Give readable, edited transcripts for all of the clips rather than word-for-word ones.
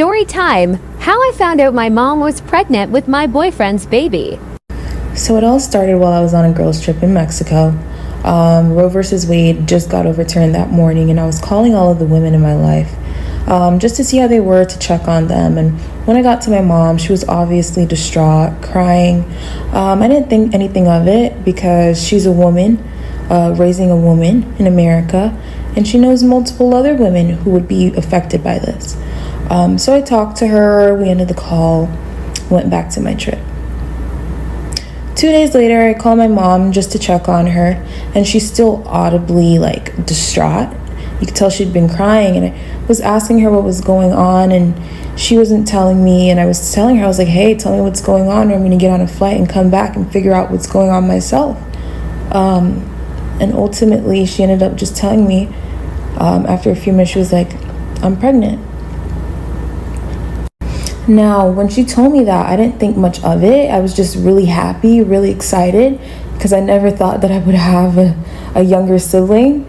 Story time! How I found out my mom was pregnant with my boyfriend's baby. So it all started while I was on a girls' trip in Mexico. Roe versus Wade just got overturned that morning, and I was calling all of the women in my life just to see how they were, to check on them. And when I got to my mom, she was obviously distraught, crying. I didn't think anything of it because she's a woman, raising a woman in America, and she knows multiple other women who would be affected by this. So I talked to her, we ended the call, went back to my trip. 2 days later, I called my mom just to check on her, and she's still audibly distraught. You could tell she'd been crying, and I was asking her what was going on, and she wasn't telling me. And I was telling her, I was like, hey, tell me what's going on, or I'm going to get on a flight and come back and figure out what's going on myself. And ultimately, she ended up just telling me, after a few minutes, she was like, I'm pregnant. Now, when she told me that, I didn't think much of it. I was just really happy, really excited, because I never thought that I would have a younger sibling.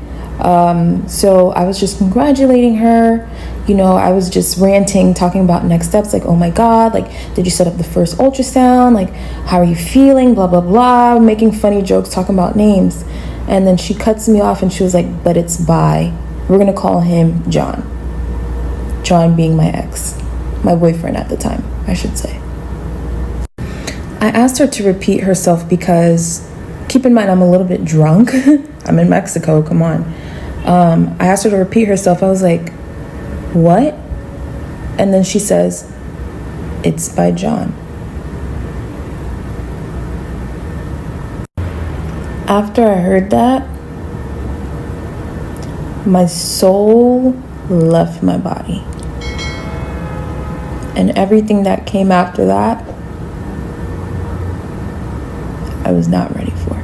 So I was just congratulating her. I was just ranting, talking about next steps, oh my God, did you set up the first ultrasound? How are you feeling? Blah, blah, blah, making funny jokes, talking about names. And then she cuts me off and she was like, but it's Bi. We're going to call him John. John being my ex. My boyfriend at the time, I should say. I asked her to repeat herself because, keep in mind, I'm a little bit drunk. I'm in Mexico, come on. I asked her to repeat herself. I was like, what? And then she says, it's by John. After I heard that, my soul left my body. And everything that came after that, I was not ready for.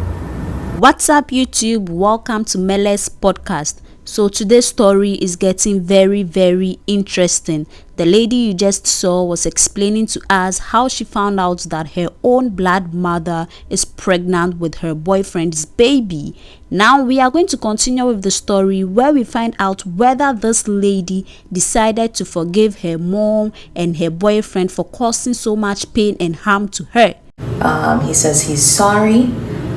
What's up, YouTube? Welcome to Së.x podcast. So today's story is getting very, very interesting. The lady you just saw was explaining to us how she found out that her own blood mother is pregnant with her boyfriend's baby. Now we are going to continue with the story where we find out whether this lady decided to forgive her mom and her boyfriend for causing so much pain and harm to her. He says he's sorry,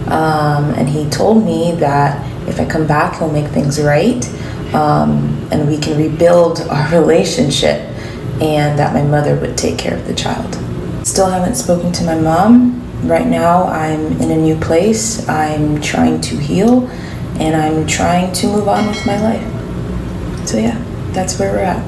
and he told me that if I come back, he'll make things right, and we can rebuild our relationship, and that my mother would take care of the child. Still haven't spoken to my mom. Right now, I'm in a new place. I'm trying to heal, and I'm trying to move on with my life. So yeah, that's where we're at.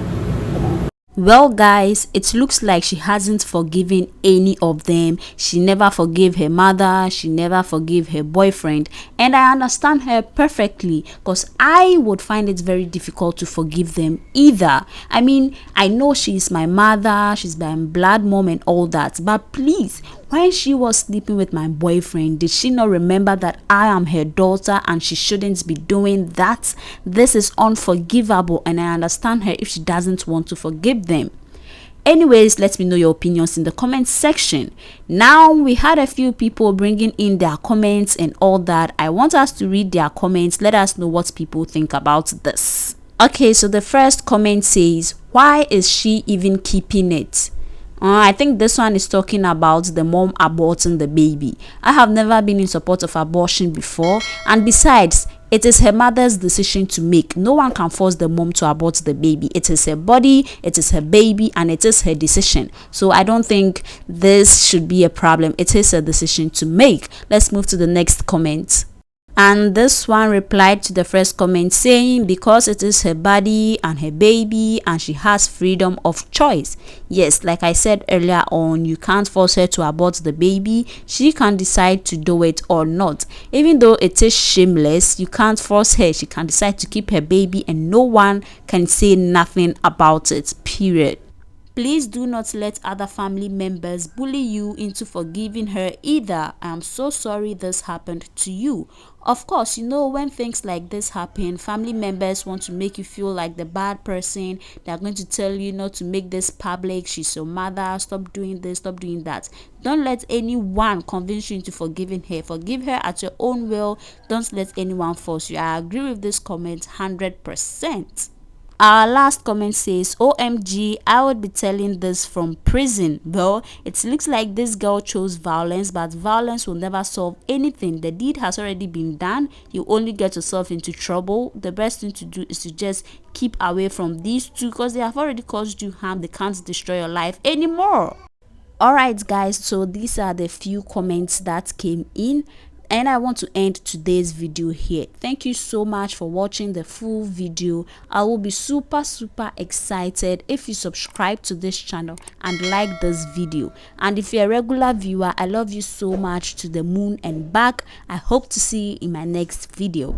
Well guys, it looks like she hasn't forgiven any of them. She never forgave her mother, she never forgave her boyfriend, and I understand her perfectly because I would find it very difficult to forgive them either. I mean, I know she's my mother, she's my blood mom and all that, but please, when she was sleeping with my boyfriend, did she not remember that I am her daughter and she shouldn't be doing that? This is unforgivable, and I understand her if she doesn't want to forgive them. Anyways, let me know your opinions in the comment section. Now, we had a few people bringing in their comments and all that. I want us to read their comments. Let us know what people think about this. Okay, so the first comment says, why is she even keeping it? I think this one is talking about the mom aborting the baby. I have never been in support of abortion before, and besides, it is her mother's decision to make. No one can force the mom to abort the baby. It is her body, it is her baby, and it is her decision. So I don't think this should be a problem. It is her decision to make. Let's move to the next comment. And this one replied to the first comment saying, because it is her body and her baby and she has freedom of choice. Yes, like I said earlier on, you can't force her to abort the baby. She can decide to do it or not. Even though it is shameless, you can't force her. She can decide to keep her baby and no one can say nothing about it, period. Please do not let other family members bully you into forgiving her either. I am so sorry this happened to you. Of course, when things like this happen, family members want to make you feel like the bad person. They are going to tell you not to make this public. She's your mother. Stop doing this, stop doing that. Don't let anyone convince you into forgiving her. Forgive her at your own will. Don't let anyone force you. I agree with this comment 100%. Our last comment says, OMG, I would be telling this from prison. Well, it looks like this girl chose violence, but violence will never solve anything. The deed has already been done. You only get yourself into trouble. The best thing to do is to just keep away from these two, because they have already caused you harm. They can't destroy your life anymore. Alright guys, so these are the few comments that came in, and I want to end today's video here. Thank you so much for watching the full video. I will be super excited if you subscribe to this channel and like this video. And if you're a regular viewer, I love you so much to the moon and back. I hope to see you in my next video.